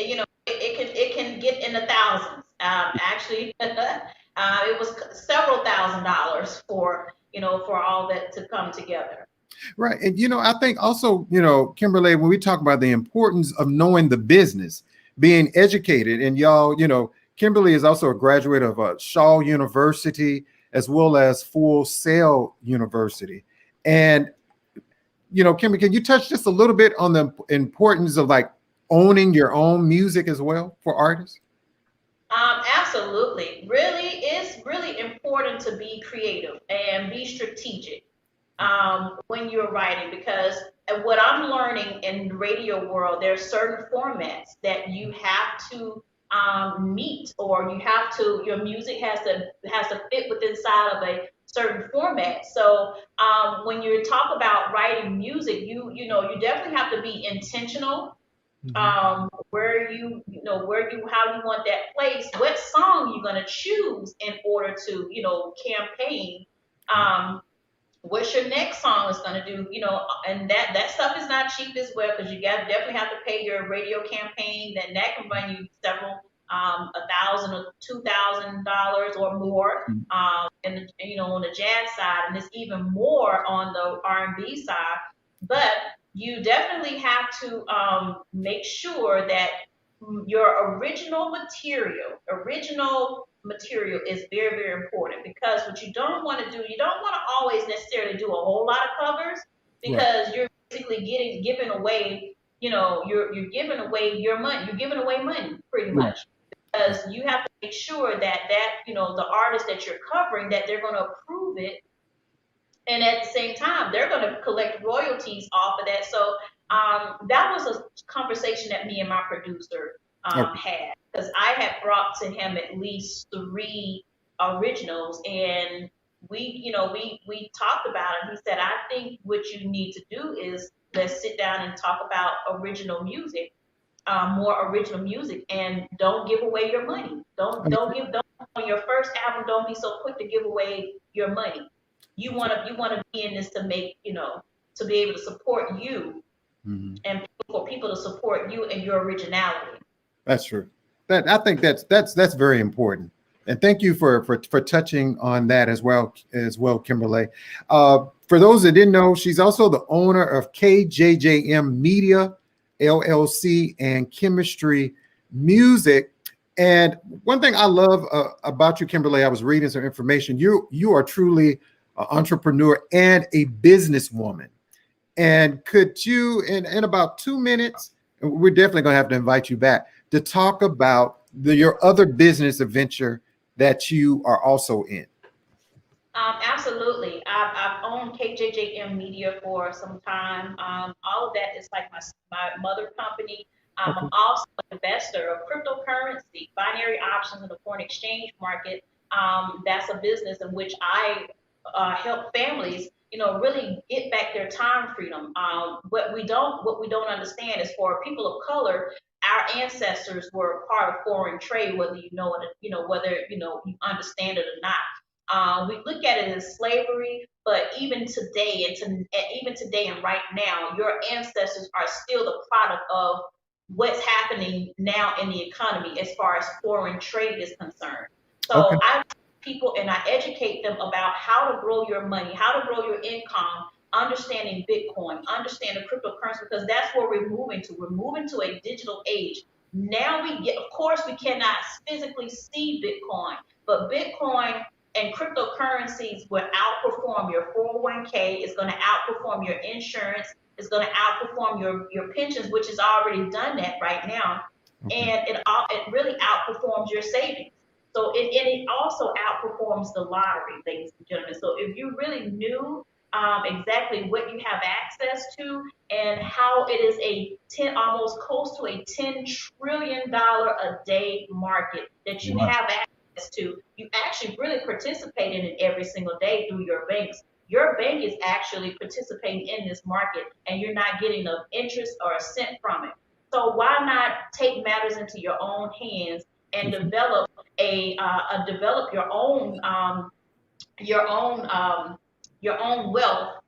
you know, it can get in the thousands. Actually, it was several $1,000s for, you know, for all that to come together. Right. And you know, I think also, you know, Kimberlye, when we talk about the importance of knowing the business, being educated, and y'all, you know, Kimberlye is also a graduate of Shaw University as well as Full Sail University. And you know, Kimberlye, can you touch just a little bit on the importance of like owning your own music as well for artists? Absolutely. Really, it's really important to be creative and be strategic when you're writing because what I'm learning in the radio world, there's certain formats that you have to meet, or you have to, your music has to fit within inside of a certain format. So when you talk about writing music, you know you definitely have to be intentional, Mhm. where you know where you how you want that place, what song you're going to choose in order to, you know, campaign, um what your next song is going to do, you know, and that stuff is not cheap as well because you got definitely have to pay your radio campaign, then that can run you several, $1,000 or $2,000 or more, and you know, on the jazz side, and it's even more on the R&B side. But you definitely have to make sure that your original material is very, very important because what you don't want to do, you don't want to always necessarily do a whole lot of covers Right. because you're basically giving away, you know, you're giving away your money, you're giving away money pretty Right. much because you have to make sure that you know the artist that you're covering, that they're going to approve it, and at the same time they're going to collect royalties off of that. So that was a conversation that me and my producer Okay. had because I had brought to him at least three originals, and we talked about it. He said, I think what you need to do is let's sit down and talk about original music, more original music, and don't give away your money. Don't on your first album. Don't be so quick to give away your money. You want to be in this to make, you know, to be able to support you Mhm. and for people to support you and your originality. That's true. That I think that's very important. And thank you for touching on that as well, Kimberlye. For those that didn't know, she's also the owner of KJJM Media LLC and Chemistry Music. And one thing I love about you, Kimberlye, I was reading some information. You are truly an entrepreneur and a businesswoman. And could you, in about 2 minutes, and we're definitely going to have to invite you back to talk about your other business adventure that you are also in? Absolutely. I've owned KJJM Media for some time. All of that is like my mother company. I'm Okay. also an investor of cryptocurrency, binary options in the foreign exchange market. That's a business in which I help families, really get back their time freedom. What we don't understand is for people of color, our ancestors were part of foreign trade, whether you know it, whether you understand it or not. We look at it as slavery, but even today and right now, your ancestors are still the product of what's happening now in the economy as far as foreign trade is concerned. Okay. So I teach people and I educate them about how to grow your money, how to grow your income, understanding Bitcoin, understanding cryptocurrency, because that's where we're moving to. We're moving to a digital age. Now of course, we cannot physically see Bitcoin, but Bitcoin and cryptocurrencies will outperform your 401k. It's going to outperform your insurance. It's going to outperform your pensions, which is already done that right now. Okay. And it really outperforms your savings. So it also outperforms the lottery, ladies and gentlemen. So if you really knew exactly what you have access to and how it is almost close to a $10 trillion a day market that you Wow. have access to, you actually really participate in it every single day through your banks. Your bank is actually participating in this market and you're not getting an interest or a cent from it. So why not take matters into your own hands and develop your own your own wealth.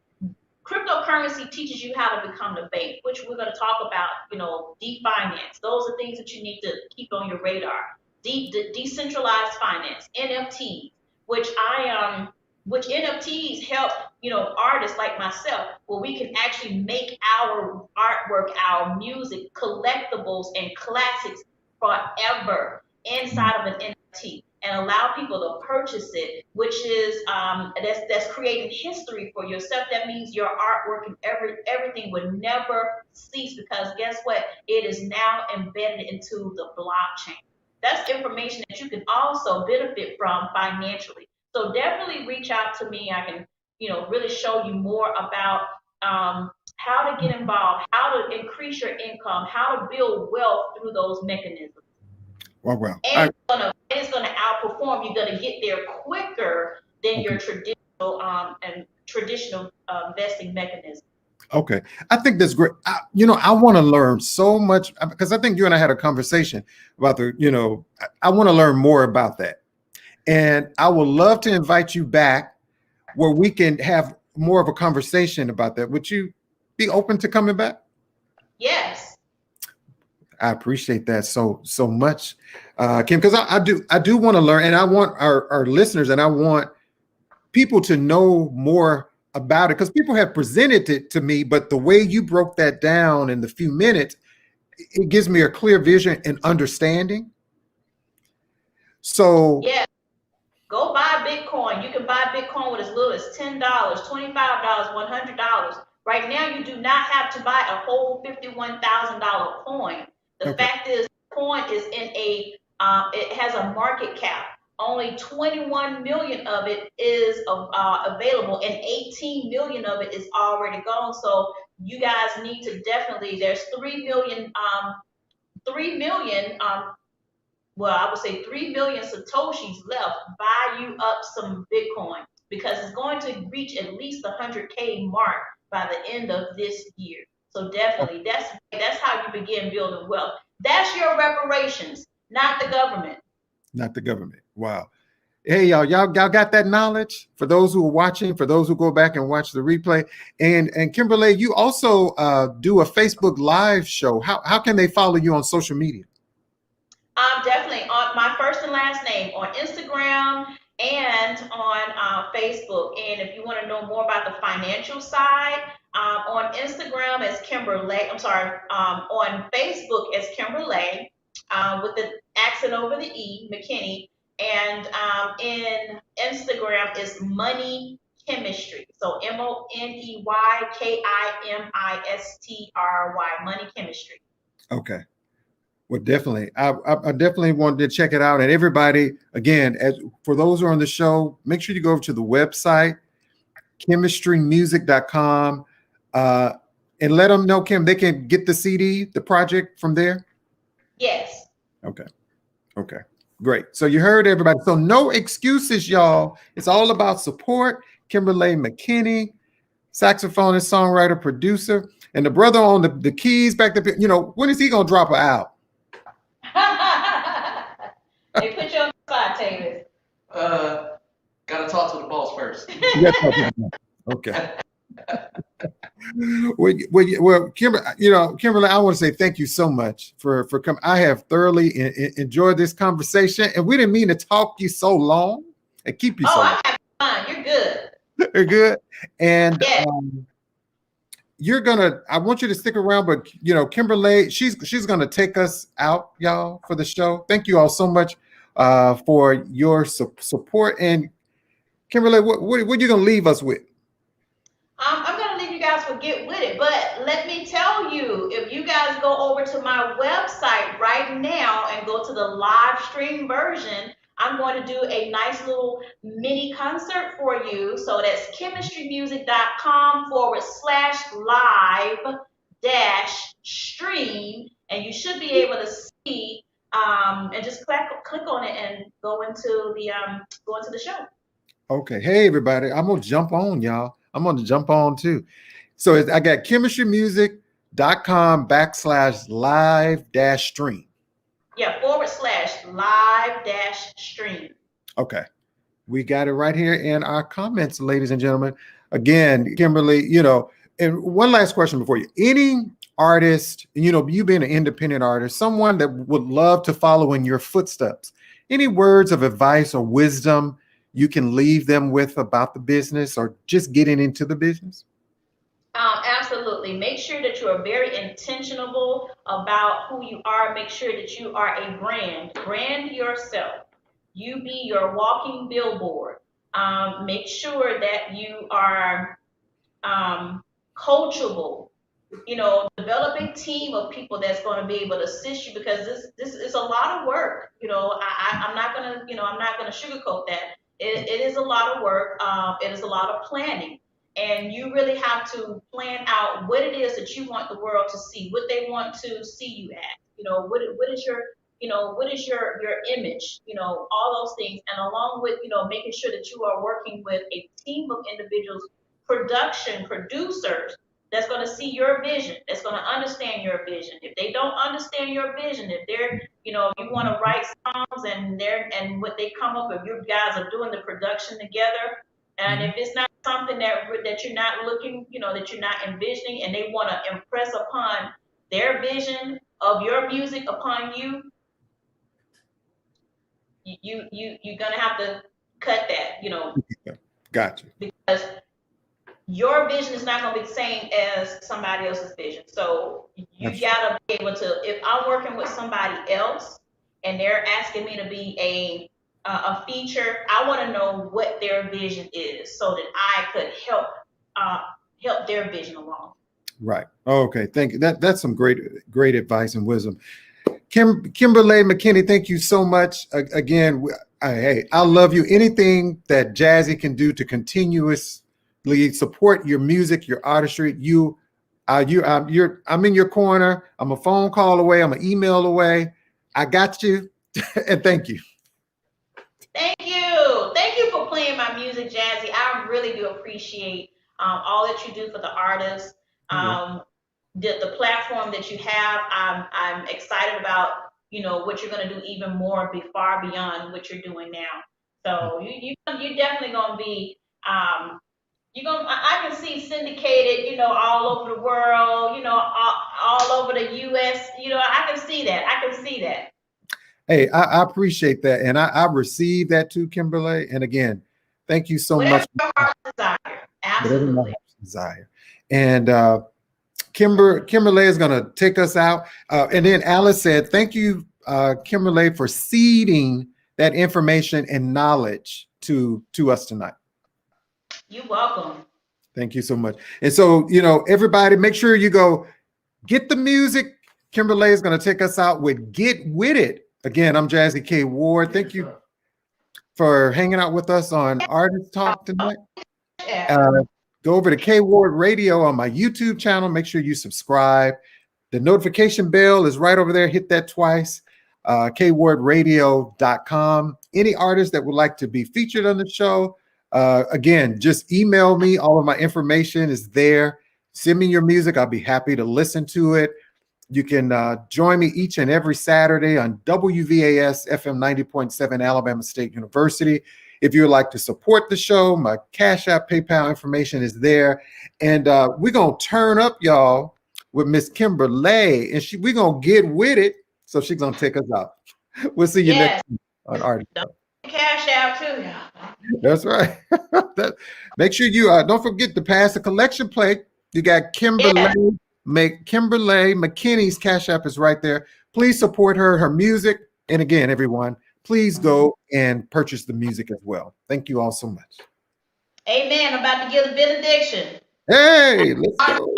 Cryptocurrency teaches you how to become the bank, which we're going to talk about, definance. Those are things that you need to keep on your radar. Decentralized finance, NFTs, which which NFTs help, artists like myself, where we can actually make our artwork, our music, collectibles and classics forever inside of an NFT and allow people to purchase it, which is that's creating history for yourself. That means your artwork and everything would never cease because guess what? It is now embedded into the blockchain. That's information that you can also benefit from financially. So definitely reach out to me. I can, really show you more about how to get involved, how to increase your income, how to build wealth through those mechanisms. Well. And it's gonna outperform. You're gonna get there quicker than Okay. your traditional investing mechanism. Okay. I think that's great. I want to learn so much because I think you and I had a conversation about I want to learn more about that. And I would love to invite you back where we can have more of a conversation about that. Would you be open to coming back? Yes. I appreciate that so much, Kim, because I do want to learn, and I want our listeners, and I want people to know more about it because people have presented it to me, but the way you broke that down in the few minutes, it gives me a clear vision and understanding. So Yeah. Go buy Bitcoin. You can buy Bitcoin with as little as $10, $25, $100. Right now, you do not have to buy a whole $51,000 coin. The okay, fact is, coin is it has a market cap. Only 21 million of it is available, and 18 million of it is already gone. So you guys need to definitely. There's 3 million well, I would say 3 million Satoshis left, buy you up some Bitcoin because it's going to reach at least the 100K mark by the end of this year. So definitely, that's how you begin building wealth. That's your reparations, not the government. not the government. Wow. Hey, y'all got that knowledge for those who are watching, for those who go back and watch the replay. And Kimberlye, you also do a Facebook Live show. How can they follow you on social media? Definitely on my first and last name on Instagram and on Facebook. And if you want to know more about the financial side, on Instagram as Kimberlye. I'm sorry, on Facebook as Kimberlye with the accent over the E, McKinney. And in Instagram is Money Chemistry. So MONEYKIMISTRY, Money Chemistry. Okay. Well, definitely. I definitely wanted to check it out. And everybody, again, for those who are on the show, make sure you go over to the website, chemistrymusic.com, and let them know, Kim, they can get the CD, the project from there. Yes. Okay. Okay. Great. So you heard everybody. So no excuses, y'all. It's all about support. KIMBERLYE MCKINNEY, saxophonist, songwriter, producer, and the brother on the keys back there. You know, when is he gonna drop her out? They put you on the side, Tavis. Gotta talk to the boss first. Okay. Well, KIMBERLYE, I want to say thank you so much for coming. I have thoroughly enjoyed this conversation, and we didn't mean to talk you so long and keep you so long. I'm fine. You're good. You're good. And yeah. I want you to stick around, but KIMBERLYE, she's gonna take us out, y'all, for the show. Thank you all so much for your support. And KIMBERLYE, what are you gonna leave us with? I'm going to leave you guys with Get With It, but let me tell you, if you guys go over to my website right now and go to the live stream version, I'm going to do a nice little mini concert for you. So that's chemistrymusic.com/live-stream, and you should be able to see and just click on it and go into the show. Okay. Hey, everybody. I'm going to jump on, y'all. I'm going to jump on too. So I got chemistrymusic.com/live-stream. Yeah, /live-stream. Okay. We got it right here in our comments, ladies and gentlemen. Again, KIMBERLYE, and one last question before you. Any artist, you being an independent artist, someone that would love to follow in your footsteps, any words of advice or wisdom you can leave them with about the business or just getting into the business? Absolutely. Make sure that you are very intentional about who you are. Make sure that you are a brand. Brand yourself. You be your walking billboard. Make sure that you are coachable. Develop a team of people that's going to be able to assist you, because this is a lot of work. I'm not gonna sugarcoat that. It is a lot of work. It is a lot of planning, and you really have to plan out what it is that you want the world to see, what they want to see you at. What is your image, all those things, and along with making sure that you are working with a team of individuals, producers that's going to see your vision, that's going to understand your vision. If they don't understand your vision, if they're, you want to write songs and what they come up with, you guys are doing the production together. And if it's not something that you're not looking, that you're not envisioning, and they want to impress upon their vision of your music upon you, you're going to have to cut that, Gotcha. Because your vision is not going to be the same as somebody else's vision. So you got to be able to, if I'm working with somebody else and they're asking me to be a feature, I want to know what their vision is so that I could help their vision along. Right. Okay. Thank you. That's some great advice and wisdom. KIMBERLYE MCKINNEY, thank you so much. Again, hey, I love you. Anything that Jazzie can do to continuously support your music, your artistry, I'm in your corner. I'm a phone call away. I'm an email away. I got you. And thank you. Thank you. Thank you for playing my music, Jazzie. I really do appreciate all that you do for the artists. The platform that you have. I'm excited about what you're going to do even more, far beyond what you're doing now. So you're definitely going to be I can see syndicated, all over the world, all over the US. I can see that. Hey, I appreciate that, and I receive that too, KIMBERLYE. And again, thank you so much. Your heart's desire. Absolutely. Whatever my heart's desire. And KIMBERLYE is going to take us out. And then Alice said, thank you, KIMBERLYE, for seeding that information and knowledge to us tonight. You're welcome. Thank you so much. And so, everybody, make sure you go get the music, Kimberlye is going to take us out with Get With It. Again, I'm Jazzie KWard. Thank you for hanging out with us on Artist Talk tonight. Go over to KWard Radio on my YouTube channel. Make sure you subscribe. The notification bell is right over there. Hit that twice. KWardRadio.com. Any artist that would like to be featured on the show, again, just email me. All of my information is there. Send me your music. I'll be happy to listen to it. You can join me each and every Saturday on WVAS FM 90.7 Alabama State University. If you would like to support the show, my Cash App, PayPal information is there. And we're going to turn up, y'all, with Miss Kimberlye. And we're going to get with it. So she's going to take us out. We'll see you next week on Artist Talk. Cash out too, y'all. That's right. Make sure you don't forget to pass the collection plate. You got Kimberlye. Kimberlye McKinney's Cash App is right there. Please support her music. And again, everyone, please go and purchase the music as well. Thank you all so much. Amen. I'm about to give the benediction. Hey, let's go.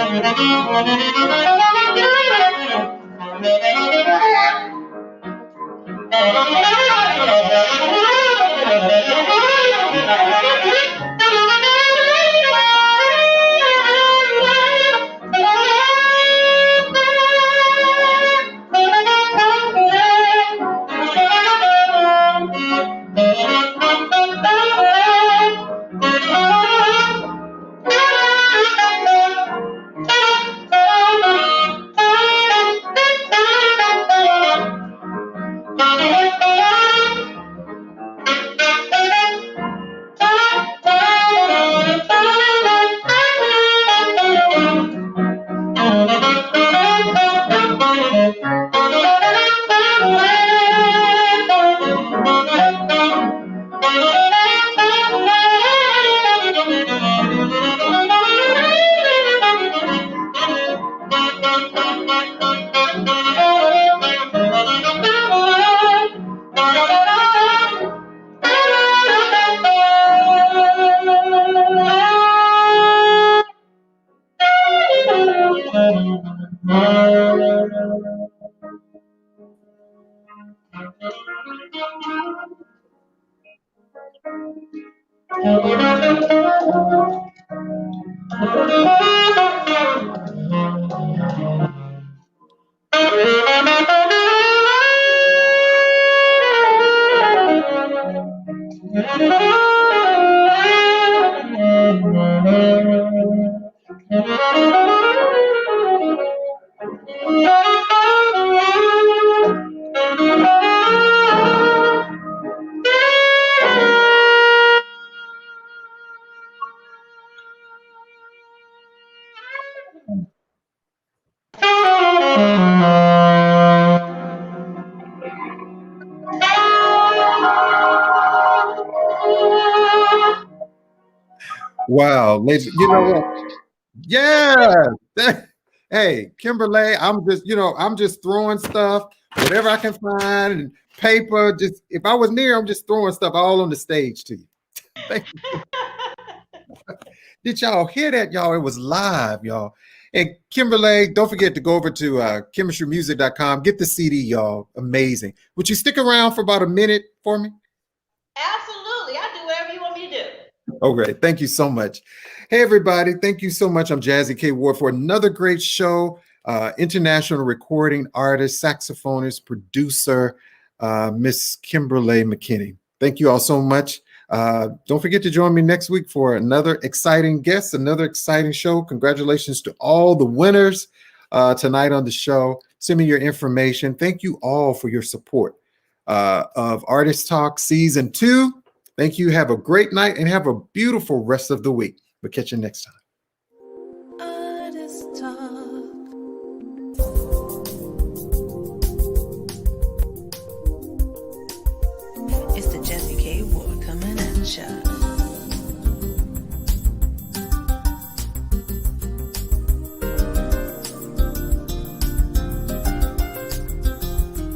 Thank you. Wow, ladies, you know what? Yeah. Hey, Kimberly, I'm just throwing stuff, whatever I can find, and paper. Just if I was near, I'm just throwing stuff all on the stage to you. Thank you. Did y'all hear that, y'all? It was live, y'all. And Kimberly, don't forget to go over to chemistrymusic.com. Get the CD, y'all. Amazing. Would you stick around for about a minute for me? Absolutely. I'll do whatever you want me to do. Oh, great. Thank you so much. Hey, everybody. Thank you so much. I'm Jazzie KWard for another great show. International recording artist, saxophonist, producer, Miss Kimberlye McKinney. Thank you all so much. Don't forget to join me next week for another exciting guest, another exciting show. Congratulations to all the winners tonight on the show. Send me your information. Thank you all for your support of Artist Talk Season 2. Thank you. Have a great night and have a beautiful rest of the week. We'll catch you next time.